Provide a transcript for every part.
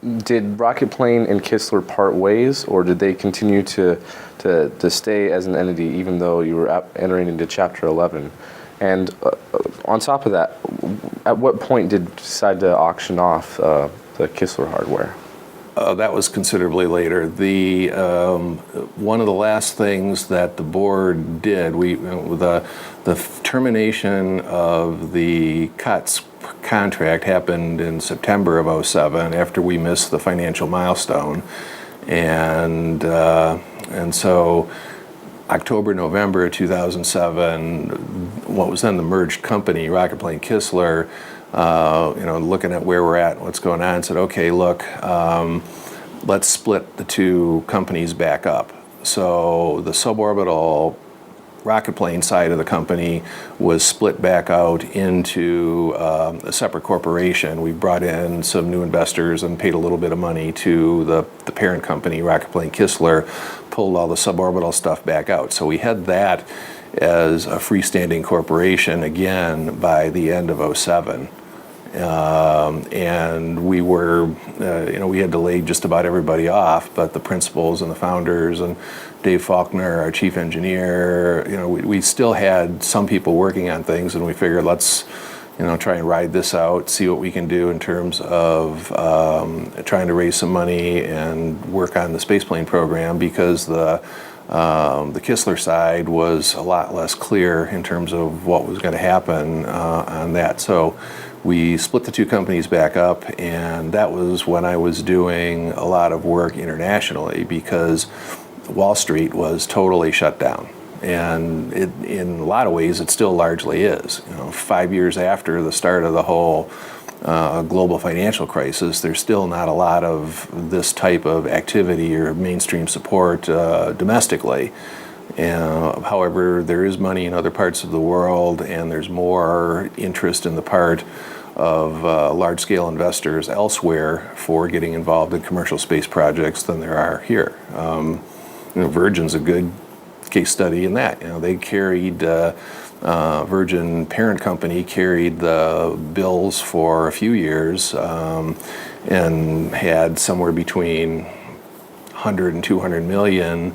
Did Rocketplane and Kistler part ways, or did they continue to stay as an entity even though you were entering into Chapter 11? And on top of that, at what point did you decide to auction off the Kistler hardware? That was considerably later. The one of the last things that the board did, the termination of the CUTS contract happened in September of '07 after we missed the financial milestone, and so October, November 2007, what was then the merged company, Rocketplane Kistler, looking at where we're at, what's going on, said, okay, look, let's split the two companies back up. So the suborbital Rocketplane side of the company was split back out into a separate corporation. We brought in some new investors and paid a little bit of money to the parent company, Rocketplane Kistler, pulled all the suborbital stuff back out. So we had that as a freestanding corporation again by the end of '07. And we were, we had to lay just about everybody off, but the principals and the founders and Dave Faulkner, our chief engineer, we still had some people working on things, and we figured let's, try and ride this out, see what we can do in terms of trying to raise some money and work on the spaceplane program, because the Kistler side was a lot less clear in terms of what was going to happen on that. So we split the two companies back up, and that was when I was doing a lot of work internationally, because Wall Street was totally shut down. And in a lot of ways, it still largely is. 5 years after the start of the whole global financial crisis, there's still not a lot of this type of activity or mainstream support domestically. However, there is money in other parts of the world, and there's more interest in the part of large-scale investors elsewhere for getting involved in commercial space projects than there are here. Virgin's a good case study in that. They carried, Virgin parent company carried the bills for a few years and had somewhere between 100 and 200 million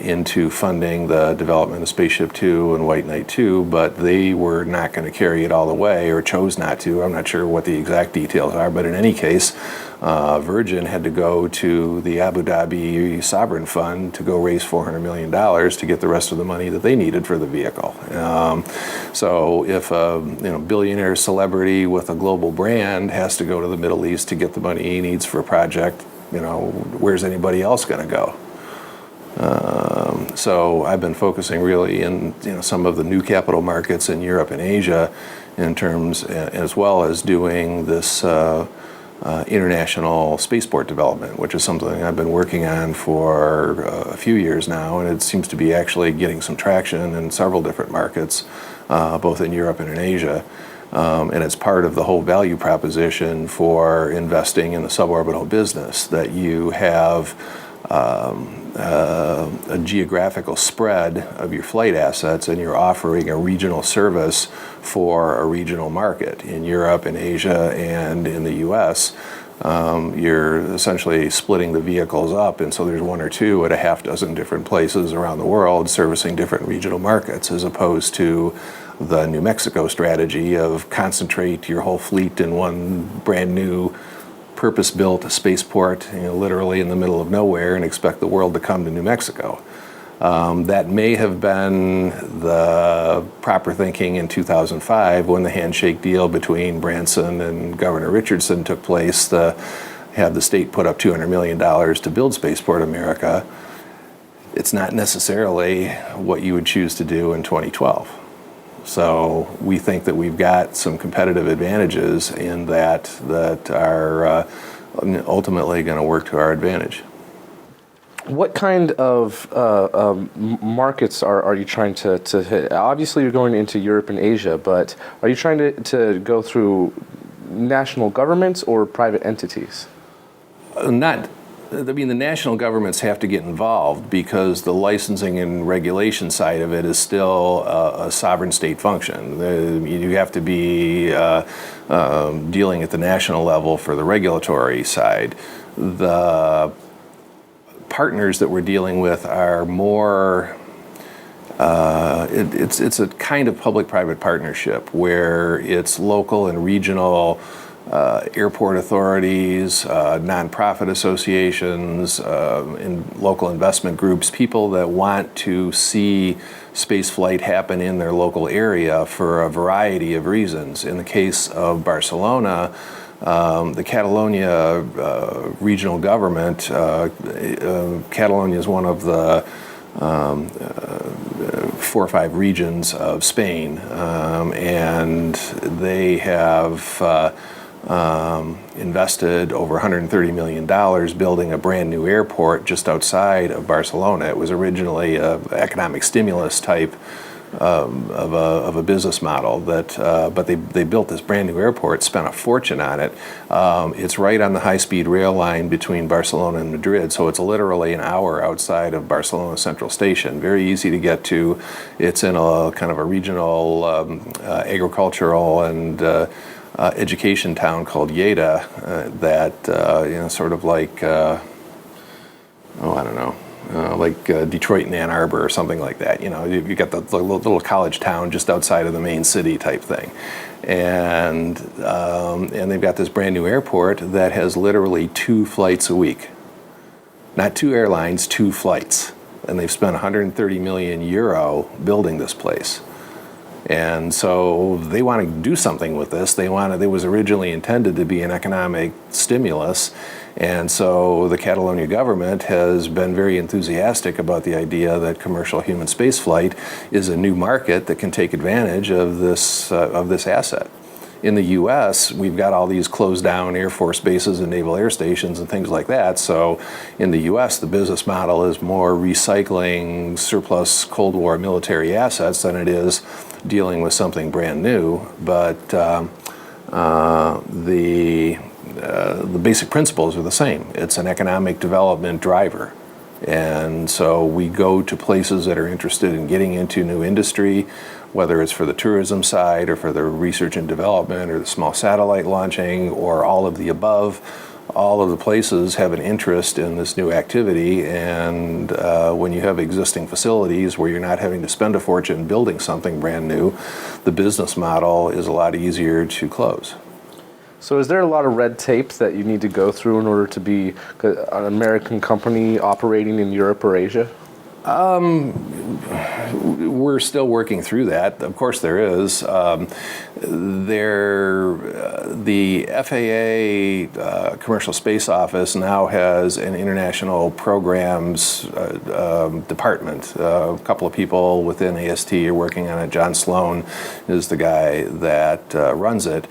into funding the development of Spaceship Two and White Knight 2, but they were not going to carry it all the way, or chose not to. I'm not sure what the exact details are, but in any case, Virgin had to go to the Abu Dhabi Sovereign Fund to go raise $400 million to get the rest of the money that they needed for the vehicle. So if a billionaire celebrity with a global brand has to go to the Middle East to get the money he needs for a project, where's anybody else going to go? So I've been focusing really in some of the new capital markets in Europe and Asia, in terms, as well as doing this international spaceport development, which is something I've been working on for a few years now, and it seems to be actually getting some traction in several different markets, both in Europe and in Asia. And it's part of the whole value proposition for investing in the suborbital business, that you have a geographical spread of your flight assets, and you're offering a regional service for a regional market. In Europe, in Asia, and in the US, you're essentially splitting the vehicles up, and so there's one or two at a half dozen different places around the world servicing different regional markets, as opposed to the New Mexico strategy of concentrate your whole fleet in one brand new purpose-built spaceport, literally in the middle of nowhere, and expect the world to come to New Mexico. That may have been the proper thinking in 2005 when the handshake deal between Branson and Governor Richardson took place to have the state put up $200 million to build Spaceport America. It's not necessarily what you would choose to do in 2012. So we think that we've got some competitive advantages in that are ultimately going to work to our advantage. What kind of markets are you trying to hit? Obviously, you're going into Europe and Asia, but are you trying to go through national governments or private entities? Not I mean, the national governments have to get involved because the licensing and regulation side of it is still a sovereign state function. You have to be dealing at the national level for the regulatory side. The partners that we're dealing with are more, it's a kind of public-private partnership where it's local and regional airport authorities, nonprofit associations, local investment groups, people that want to see space flight happen in their local area for a variety of reasons. In the case of Barcelona, the Catalonia regional government, Catalonia is one of the 4 or 5 regions of Spain, and they have invested over $130 million building a brand new airport just outside of Barcelona. It was originally an economic stimulus type of a business model but they built this brand new airport, spent a fortune on it. It's right on the high-speed rail line between Barcelona and Madrid, so it's literally an hour outside of Barcelona Central Station. Very easy to get to. It's in a kind of a regional agricultural and education town called Lleida sort of like, I don't know, like Detroit and Ann Arbor or something like that. You got the little college town just outside of the main city type thing. And they've got this brand new airport that has literally 2 flights a week. Not 2 airlines, 2 flights. And they've spent 130 million euro building this place. And so they want to do something with this. It was originally intended to be an economic stimulus. And so the Catalonia government has been very enthusiastic about the idea that commercial human spaceflight is a new market that can take advantage of this asset. In the U.S., we've got all these closed down Air Force bases and naval air stations and things like that. So in the U.S., the business model is more recycling surplus Cold War military assets than it is dealing with something brand new. But the basic principles are the same. It's an economic development driver. And so we go to places that are interested in getting into new industry, whether it's for the tourism side or for the research and development or the small satellite launching or all of the above. All of the places have an interest in this new activity, and when you have existing facilities where you're not having to spend a fortune building something brand new, the business model is a lot easier to close. So is there a lot of red tape that you need to go through in order to be an American company operating in Europe or Asia? We're still working through that. Of course there is. The FAA Commercial Space Office now has an international programs department. A couple of people within AST are working on it. John Sloan is the guy that runs it.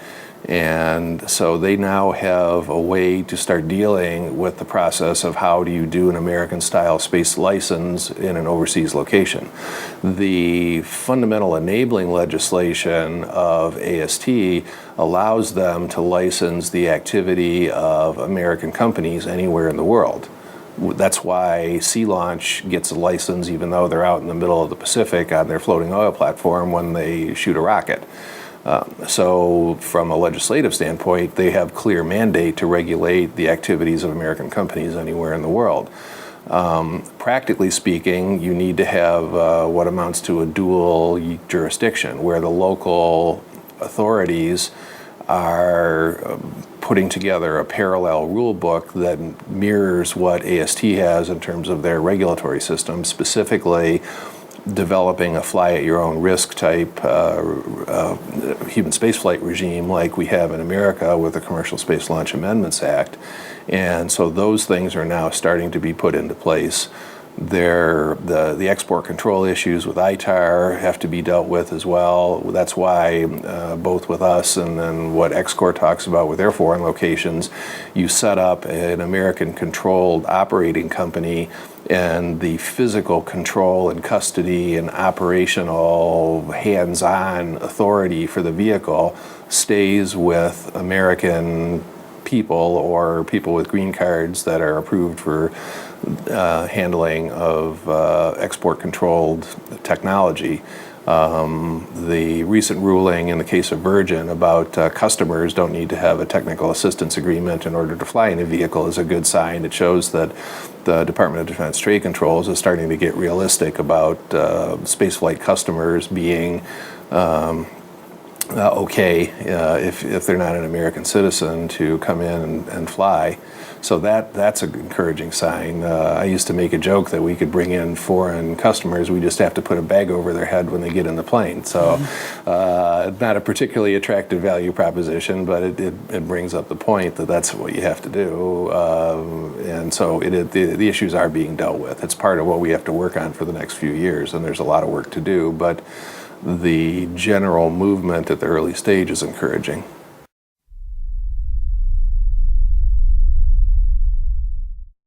And so they now have a way to start dealing with the process of how do you do an American-style space license in an overseas location. The fundamental enabling legislation of AST allows them to license the activity of American companies anywhere in the world. That's why Sea Launch gets a license even though they're out in the middle of the Pacific on their floating oil platform when they shoot a rocket. So from a legislative standpoint, they have clear mandate to regulate the activities of American companies anywhere in the world. Practically speaking, you need to have what amounts to a dual jurisdiction, where the local authorities are putting together a parallel rule book that mirrors what AST has in terms of their regulatory system, specifically developing a fly-at-your-own-risk type human spaceflight regime like we have in America with the Commercial Space Launch Amendments Act. And so those things are now starting to be put into place. The export control issues with ITAR have to be dealt with as well. That's why both with us and then what XCOR talks about with their foreign locations, you set up an American-controlled operating company, and the physical control and custody and operational hands-on authority for the vehicle stays with American people or people with green cards that are approved for handling of export-controlled technology. The recent ruling in the case of Virgin about customers don't need to have a technical assistance agreement in order to fly in a vehicle is a good sign. It shows that the Department of Defense Trade Controls is starting to get realistic about spaceflight customers being okay if they're not an American citizen to come in and fly. So that's an encouraging sign. I used to make a joke that we could bring in foreign customers. We just have to put a bag over their head when they get in the plane. So not a particularly attractive value proposition, but it brings up the point that that's what you have to do. And so the issues are being dealt with. It's part of what we have to work on for the next few years, and there's a lot of work to do. But the general movement at the early stage is encouraging.